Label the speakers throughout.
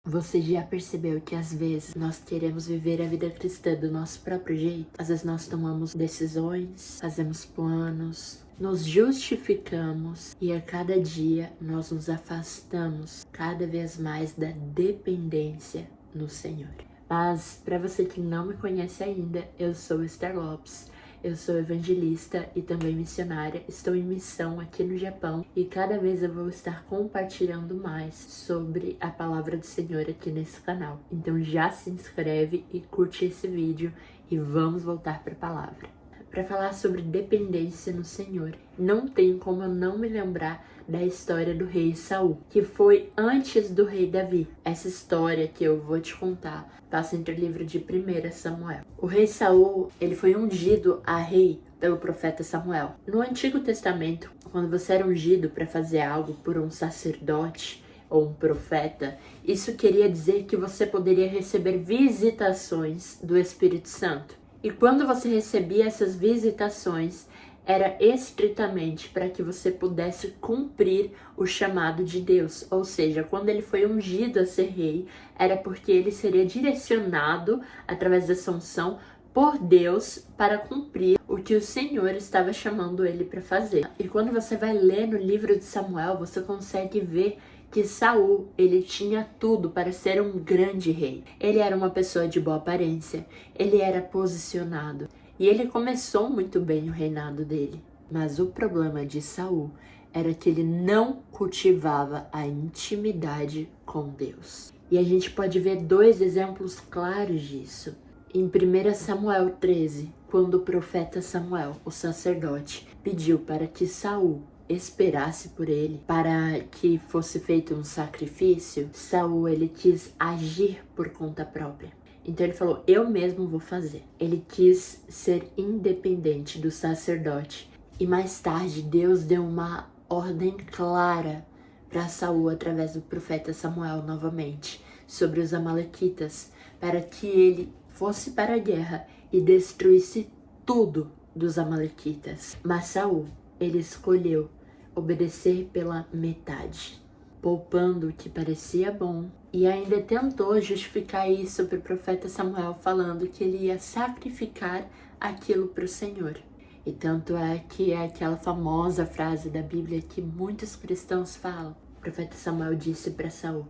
Speaker 1: Você já percebeu que às vezes nós queremos viver a vida cristã do nosso próprio jeito? Às vezes nós tomamos decisões, fazemos planos, nos justificamos e a cada dia nós nos afastamos cada vez mais da dependência no Senhor. Mas para você que não me conhece ainda, eu sou Esther Lopes. Eu sou evangelista e também missionária, estou em missão aqui no Japão e cada vez eu vou estar compartilhando mais sobre a palavra do Senhor aqui nesse canal. Então já se inscreve e curte esse vídeo e vamos voltar para a palavra. Para falar sobre dependência no Senhor, não tem como eu não me lembrar da história do rei Saul, que foi antes do rei Davi. Essa história que eu vou te contar passa entre o livro de 1 Samuel. O rei Saul, ele foi ungido a rei pelo profeta Samuel. No Antigo Testamento, quando você era ungido para fazer algo por um sacerdote ou um profeta, isso queria dizer que você poderia receber visitações do Espírito Santo. E quando você recebia essas visitações, era estritamente para que você pudesse cumprir o chamado de Deus. Ou seja, quando ele foi ungido a ser rei, era porque ele seria direcionado, através dessa unção, por Deus para cumprir o que o Senhor estava chamando ele para fazer. E quando você vai ler no livro de Samuel, você consegue ver que Saul, ele tinha tudo para ser um grande rei. Ele era uma pessoa de boa aparência, ele era posicionado e ele começou muito bem o reinado dele. Mas o problema de Saul era que ele não cultivava a intimidade com Deus. E a gente pode ver dois exemplos claros disso. Em 1 Samuel 13, quando o profeta Samuel, o sacerdote, pediu para que Saul esperasse por ele para que fosse feito um sacrifício, Saul ele quis agir por conta própria. Então ele falou, eu mesmo vou fazer. Ele quis ser independente do sacerdote. E mais tarde Deus deu uma ordem clara para Saul através do profeta Samuel novamente sobre os amalequitas, para que ele fosse para a guerra e destruísse tudo dos amalequitas. Mas Saul, ele escolheu obedecer pela metade, poupando o que parecia bom, e ainda tentou justificar isso para o profeta Samuel, falando que ele ia sacrificar aquilo para o Senhor. E tanto é que é aquela famosa frase da Bíblia que muitos cristãos falam. O profeta Samuel disse para Saul,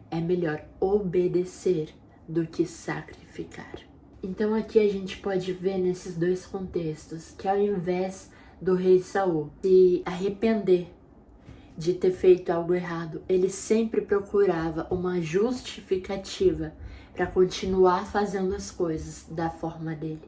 Speaker 1: é melhor obedecer do que sacrificar. Então aqui a gente pode ver nesses dois contextos que ao invés do rei Saul se arrepender de ter feito algo errado, ele sempre procurava uma justificativa para continuar fazendo as coisas da forma dele.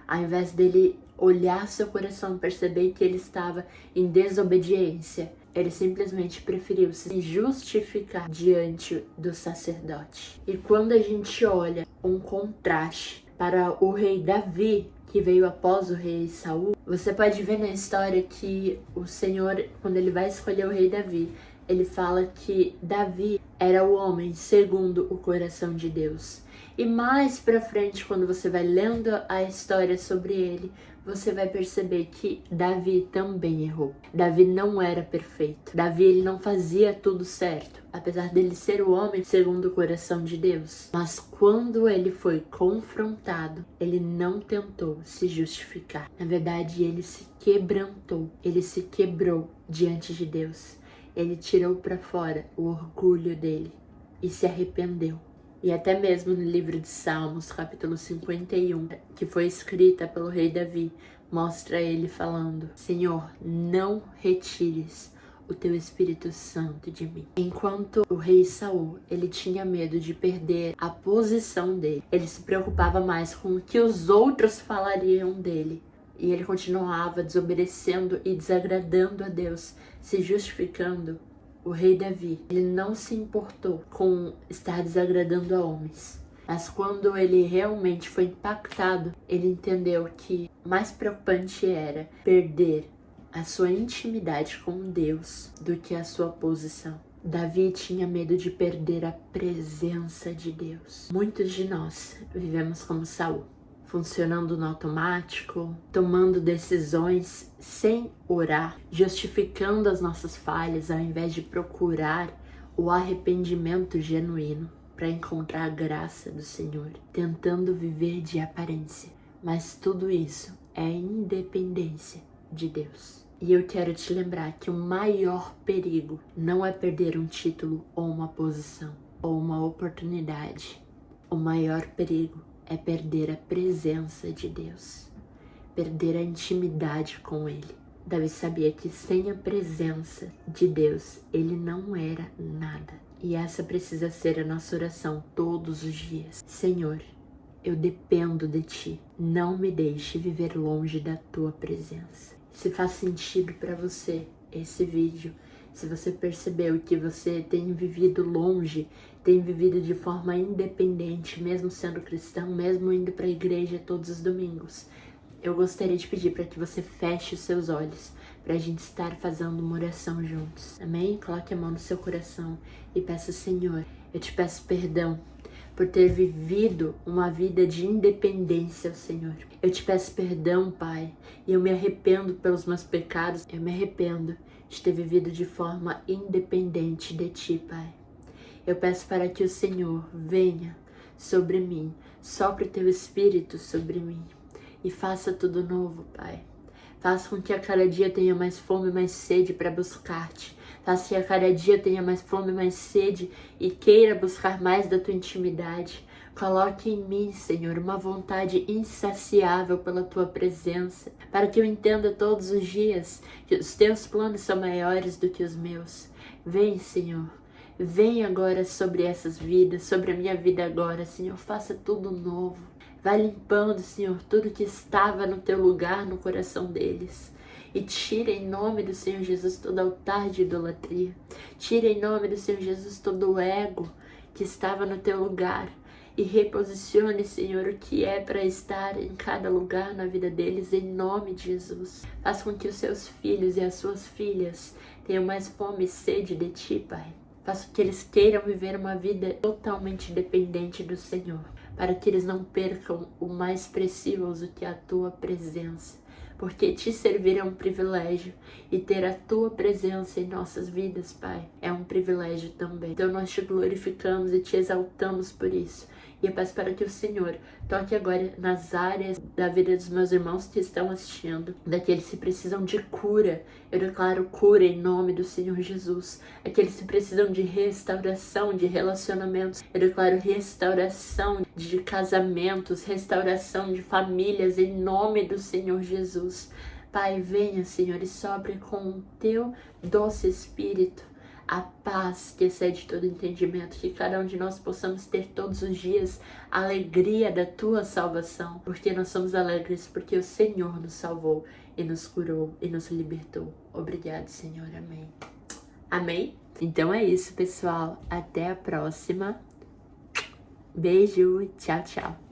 Speaker 1: Ao invés dele olhar seu coração e perceber que ele estava em desobediência, ele simplesmente preferiu se justificar diante do sacerdote. E quando a gente olha um contraste para o rei Davi, que veio após o rei Saul, você pode ver na história que o Senhor, quando ele vai escolher o rei Davi, ele fala que Davi era o homem segundo o coração de Deus. E mais pra frente, quando você vai lendo a história sobre ele, você vai perceber que Davi também errou. Davi não era perfeito. Davi, ele não fazia tudo certo, apesar dele ser o homem segundo o coração de Deus. Mas quando ele foi confrontado, ele não tentou se justificar. Na verdade, ele se quebrantou, ele se quebrou diante de Deus. Ele tirou para fora o orgulho dele e se arrependeu. E até mesmo no livro de Salmos, capítulo 51, que foi escrita pelo rei Davi, mostra ele falando, Senhor, não retires o teu Espírito Santo de mim. Enquanto o rei Saul, ele tinha medo de perder a posição dele, ele se preocupava mais com o que os outros falariam dele. E ele continuava desobedecendo e desagradando a Deus, se justificando. O rei Davi, ele não se importou com estar desagradando a homens. Mas quando ele realmente foi impactado, ele entendeu que mais preocupante era perder a sua intimidade com Deus do que a sua posição. Davi tinha medo de perder a presença de Deus. Muitos de nós vivemos como Saul, funcionando no automático, tomando decisões sem orar, justificando as nossas falhas ao invés de procurar o arrependimento genuíno. para encontrar a graça do Senhor, tentando viver de aparência. Mas tudo isso é independência de Deus. E eu quero te lembrar que o maior perigo não é perder um título ou uma posição ou uma oportunidade. O maior perigo é perder a presença de Deus, perder a intimidade com Ele. Davi sabia que sem a presença de Deus, ele não era nada. E essa precisa ser a nossa oração todos os dias. Senhor, eu dependo de Ti. Não me deixe viver longe da Tua presença. Se faz sentido para você esse vídeo, se você percebeu que você tem vivido longe, tem vivido de forma independente, mesmo sendo cristão, mesmo indo para a igreja todos os domingos, eu gostaria de pedir para que você feche os seus olhos, para a gente estar fazendo uma oração juntos. Amém? Coloque a mão no seu coração e peça: Senhor, eu te peço perdão por ter vivido uma vida de independência ao Senhor. Eu te peço perdão, Pai, e eu me arrependo pelos meus pecados. Eu me arrependo de ter vivido de forma independente de Ti, Pai. Eu peço para que o Senhor venha sobre mim, sopre o Teu Espírito sobre mim e faça tudo novo, Pai. Faça com que a cada dia tenha mais fome e mais sede para buscar-te. Faça que a cada dia tenha mais fome e mais sede e queira buscar mais da Tua intimidade. Coloque em mim, Senhor, uma vontade insaciável pela Tua presença, para que eu entenda todos os dias que os Teus planos são maiores do que os meus. Vem, Senhor. Vem agora sobre essas vidas, sobre a minha vida agora, Senhor. Faça tudo novo. Vai limpando, Senhor, tudo que estava no Teu lugar no coração deles. E tira em nome do Senhor Jesus todo altar de idolatria. Tira em nome do Senhor Jesus todo o ego que estava no Teu lugar. E reposicione, Senhor, o que é para estar em cada lugar na vida deles, em nome de Jesus. Faça com que os Seus filhos e as Suas filhas tenham mais fome e sede de Ti, Pai. Faça com que eles queiram viver uma vida totalmente dependente do Senhor, para que eles não percam o mais precioso que é a Tua presença. Porque Te servir é um privilégio e ter a Tua presença em nossas vidas, Pai, é um privilégio também. Então nós Te glorificamos e Te exaltamos por isso. E eu peço para que o Senhor toque agora nas áreas da vida dos meus irmãos que estão assistindo, daqueles que precisam de cura. Eu declaro cura em nome do Senhor Jesus. Aqueles que precisam de restauração de relacionamentos, eu declaro restauração de casamentos, restauração de famílias em nome do Senhor Jesus. Pai, venha, Senhor, e sopre com o Teu doce Espírito a paz que excede todo entendimento, que cada um de nós possamos ter todos os dias a alegria da Tua salvação, porque nós somos alegres, porque o Senhor nos salvou e nos curou e nos libertou. Obrigado, Senhor. Amém. Amém? Então é isso, pessoal. Até a próxima. Beijo. Tchau, tchau.